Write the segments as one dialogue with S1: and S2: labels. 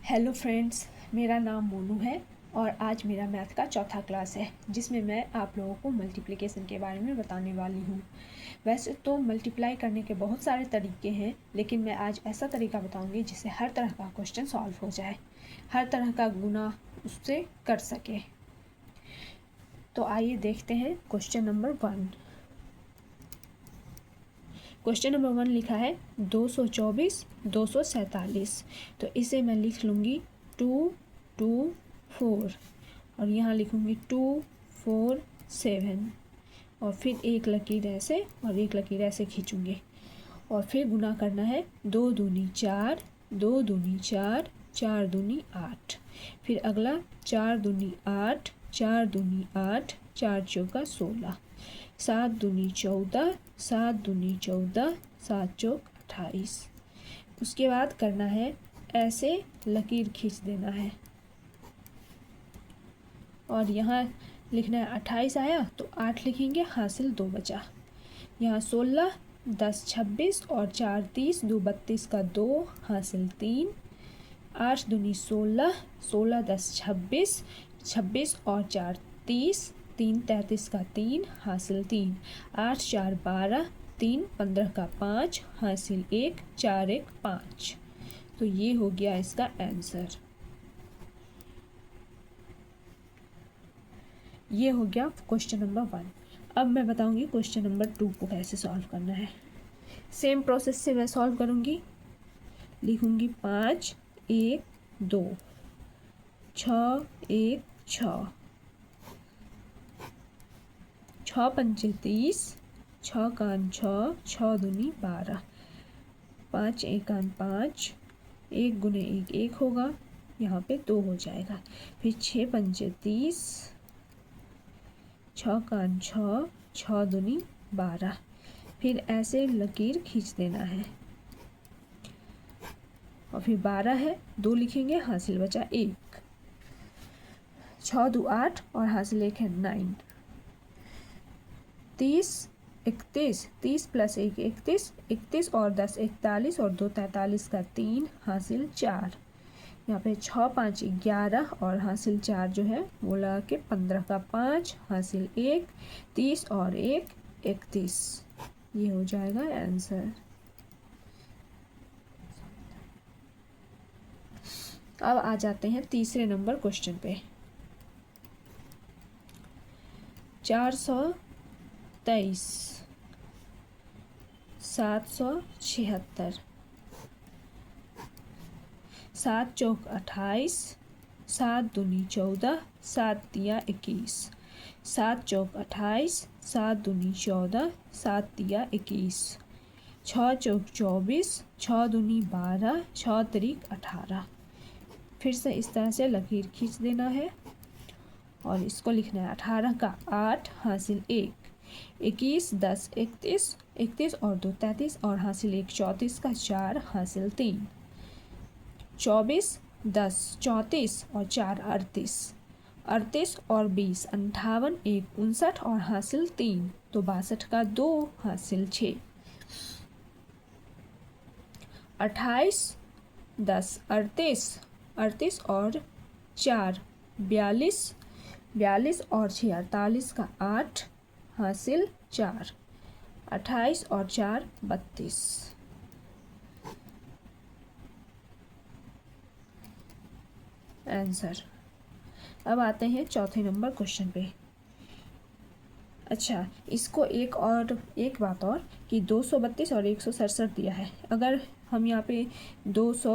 S1: Hello friends, मेरा नाम मोनू है और आज मेरा मैथ का चौथा क्लास है जिसमें मैं आप लोगों को मल्टीप्लिकेशन के बारे में बताने वाली हूँ। वैसे तो मल्टीप्लाई करने के बहुत सारे तरीके हैं, लेकिन मैं आज ऐसा तरीका बताऊँगी जिससे हर तरह का क्वेश्चन सॉल्व हो जाए, हर तरह का गुना उससे कर सके। तो आइए देखते हैं क्वेश्चन नंबर 1। क्वेश्चन नंबर 1 लिखा है 224 247। तो इसे मैं लिख लूँगी 2 2 4 और यहाँ लिखूँगी 2 4 7 और फिर एक लकीर ऐसे और एक लकीर ऐसे खींचूँगी और फिर गुना करना है 2 दूनी 4 2 दूनी 4 4 दूनी 8। फिर अगला 4 दूनी 8 4 दूनी 8 4 चौका 16 7 दूनी 14 7 दूनी 14 7 चौक 28। उसके बाद करना है ऐसे लकीर खींच देना है और यहाँ लिखना है 28 आया तो 8 लिखेंगे, हासिल 2 बचा। यहाँ 16 10 26 और 4 30 2 32 का 2 हासिल 3। 8 दूनी 16 16 10 26 26 और 4 30 3 33 का 3 हासिल 3। 8 4 12 3 15 का 5 हासिल 1 4 1 5। तो ये हो गया इसका आंसर। ये हो गया क्वेश्चन नंबर 1। अब मैं बताऊंगी क्वेश्चन नंबर 2 को कैसे सॉल्व करना है। सेम प्रोसेस से मैं सॉल्व करूंगी। लिखूंगी 5 1 2 6 1 6 6 पंचे 30 6 कान 6 6 दूनी 12 5 एकान 5 1 गुने 1 1 होगा, यहाँ पे 2 हो जाएगा। फिर 6 पंचे 30 6 कान 6 6 दूनी 12। फिर ऐसे लकीर खींच देना है और फिर 12 है 2 लिखेंगे, हासिल बचा 1। 6 2 8 और हासिल 1 है 9। 30 31 30 प्लस 1 31 31 और 10 41 और 2 43 का 3 हासिल 4। यहाँ पे 6 5 11 और हासिल 4 जो है वो लगा के 15 का 5 हासिल 1 30 और 1 31। ये हो जाएगा आंसर। अब आ जाते हैं तीसरे नंबर क्वेश्चन पे। 423 776 7 चौक 28 7 दूनी 14 7 तिया 21। 7 चौक 28 7 दूनी 14 7 तिया 21। 6 चौक 24 6 दूनी 12 6 तरीक 18। फिर से इस तरह से लकीर खींच देना है और इसको लिखना है 18 का 8 हासिल 1 21 10 31 31 और 2 33 और हासिल 1 34 का 4 हासिल 3। 24 10 34 और 4 38 38 और 20 58 1 59 और हासिल 3 तो 62 का 2 हासिल 6। 28 10 38 38 और 4 42 42 और 6 48 का 8 हासिल 4। 28 और 4 32। आंसर। अब आते हैं चौथे नंबर क्वेश्चन पे। अच्छा, इसको एक बात और कि 232 और 167 दिया है। अगर हम यहाँ पे 200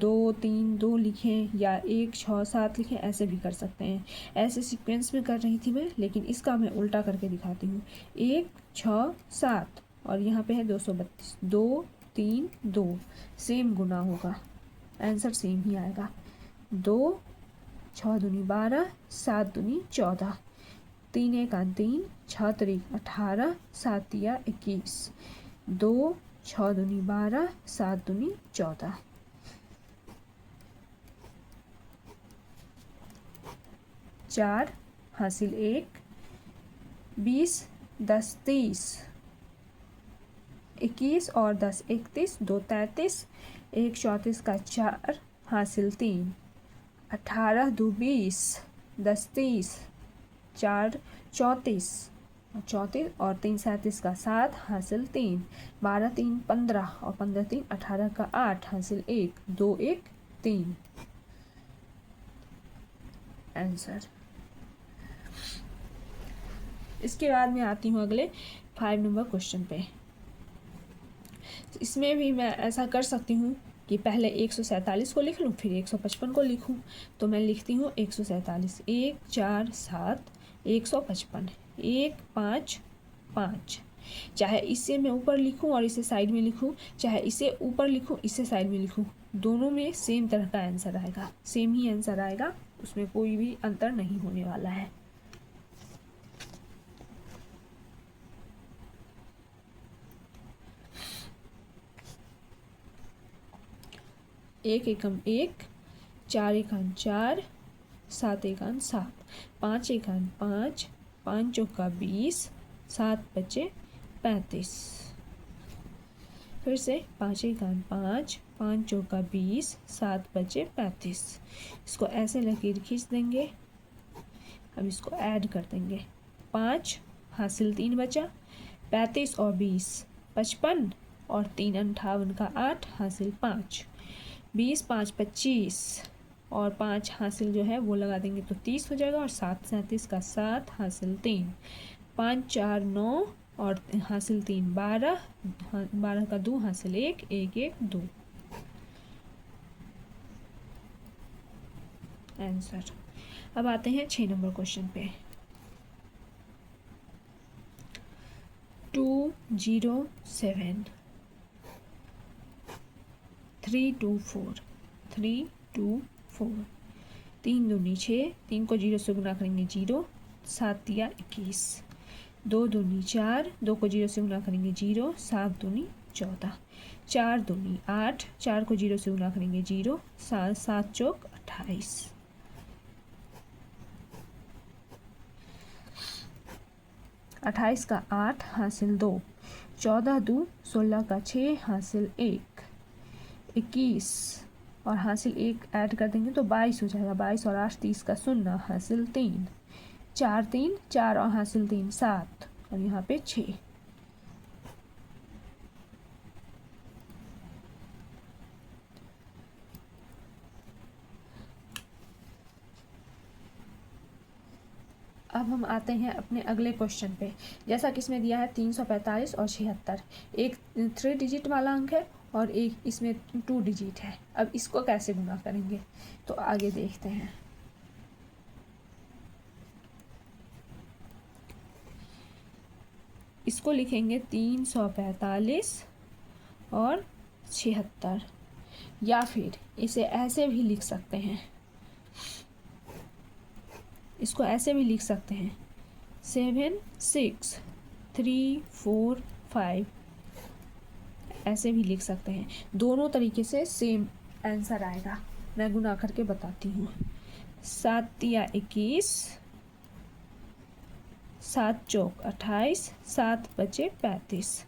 S1: 2 3 2 लिखें या 1 6 7 लिखें, ऐसे भी कर सकते हैं। ऐसे सीक्वेंस में कर रही थी मैं, लेकिन इसका मैं उल्टा करके दिखाती हूँ। 1 6 7 और यहाँ पे है 232 2 3 2 सेम गुना होगा, आंसर सेम ही आएगा। 2 6 दूनी 12 7 दूनी 14 3 1 3 6 तरीक 18 7 तिया 21। 2 6 दूनी 12 7 दूनी 14। 4 हासिल 1 20 10 30 21 और 10 31 2 33 1 34 का 4 हासिल 3, 18 2 20, 10 30, 4 34, 34 और 3 37 का 7 हासिल 3, 12 3 15 और 15 3 18 का 8 हासिल 1, 2 1 3। आंसर। इसके बाद मैं आती हूँ अगले 5 नंबर क्वेश्चन पे। इसमें भी मैं ऐसा कर सकती हूँ कि पहले 147 को लिख लूँ फिर 155 को लिखूँ। तो मैं लिखती हूँ 147, 1 4 7 155 1 5 5। चाहे इसे मैं ऊपर लिखूँ और इसे साइड में लिखूँ, चाहे इसे ऊपर लिखूँ इसे साइड में लिखूँ, दोनों में सेम तरह का आंसर आएगा, सेम ही आंसर आएगा, उसमें कोई भी अंतर नहीं होने वाला है। एक एकम 1, 4 एकान 4, 7 एकान 7, 5 एकान 5, 5 चौका 20, 7 बचे 35। फिर से 5 एकान 5, 5 चौका 20, 7 बचे 35। इसको ऐसे लकीर खींच देंगे। अब इसको ऐड कर देंगे। 5 हासिल 3 बचा, 35 और 20 55 और 3 58 का 8 हासिल 5, 20 5 25 और 5 हासिल जो है वो लगा देंगे तो 30 हो जाएगा और 7 37 का 7 हासिल 3, 5 4 9 और हासिल 3 12, 12 का 2 हासिल 1 1 1 2। आंसर। अब आते हैं 6 नंबर क्वेश्चन पे। 207 324 324, 3 दूनी 6, 3 को 0 से गुना करेंगे 0, 7 तिया 21, 2 दूनी 4, 2 को 0 से गुना करेंगे 0, 7 दूनी 14, 4 दूनी 8, 4 को 0 से गुना करेंगे 0, 7 चौक 28। 28 का 8 हासिल 2, 14 2 16 का 6 हासिल 1, 21 और हासिल 1 ऐड कर देंगे तो 22 हो जाएगा। 22 और 8 30 का 0 हासिल 3, 4 3 4 और हासिल 3 7 और यहाँ पे 6। अब हम आते हैं अपने अगले क्वेश्चन पे। जैसा कि इसमें दिया है 345 और 76, एक 3 डिजिट वाला अंक है और एक इसमें 2 डिजिट है। अब इसको कैसे गुना करेंगे तो आगे देखते हैं। इसको लिखेंगे 345 और 76 या फिर इसे ऐसे भी लिख सकते हैं, इसको ऐसे भी लिख सकते हैं 7 6 3 4 5, ऐसे भी लिख सकते हैं। दोनों तरीके से सेम आंसर आएगा। मैं गुना करके बताती हूँ। 7 तिया 21, 7 चौक 28, 7 बचे 35,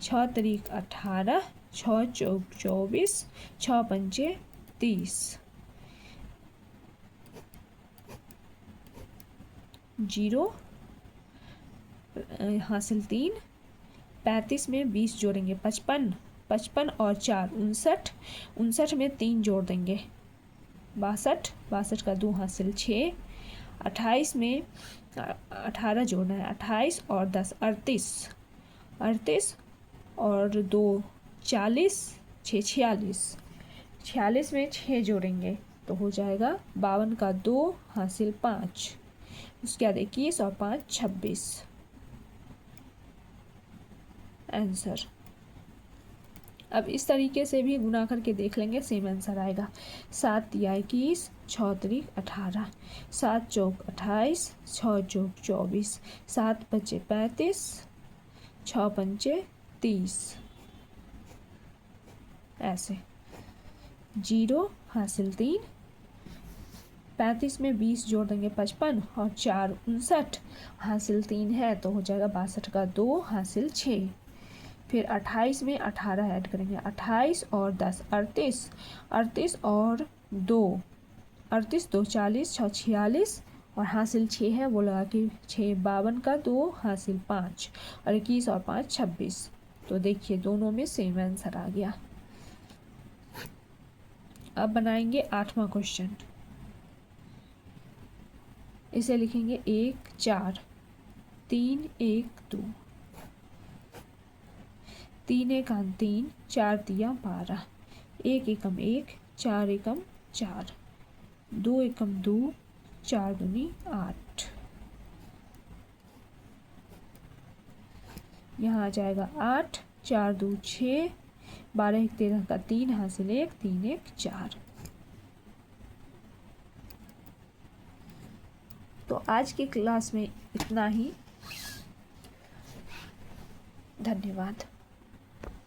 S1: 6 तरीक 18, 6 चौक 24, 6 पंचे 30, 0 हासिल 3, 35 में 20 जोड़ेंगे 55, 55 और 4 59, 59 में 3 जोड़ देंगे 62, 62 का 2 हासिल 6, 28 में 18 जोड़ना है 28 और 10 38, 38 और 2 40, 6 46, 46 में 6 जोड़ेंगे तो हो जाएगा 52 का 2 हासिल 5, उसके बाद 21 और 5 26। आंसर। अब इस तरीके से भी गुना करके देख लेंगे, सेम आंसर आएगा। 7 तिया 21, 6 तरीक 18, 7 चौक 28, 6 चौक 24, 7 बचे 35, 6 पंचे 30, ऐसे 0 हासिल 3, 35 में 20 जोड़ देंगे 55 और 4 59, हासिल 3 है तो हो जाएगा 62 का 2 हासिल 6। फिर 28 में 18 ऐड करेंगे 28 और 10 38, 38 और 2 38, 2 40, 6 46 और हासिल 6 है, वो लगा के 6 52 का, 2 हासिल 5 और 21 और 5 26। तो देखिए दोनों में सेम आंसर आ गया। अब बनाएंगे 8वां क्वेश्चन। इसे लिखेंगे 1 4 3 1 2, 3 एकम 3, 4 तिया 12, 1 एकम 1, 4 एकम 4, 2 एकम 2, 4 दूनी 8। यहाँ आ जाएगा 8, 4 2 6, 12 1 13 का 3 हासिल 1, 3 1 4। तो आज की क्लास में इतना ही। धन्यवाद।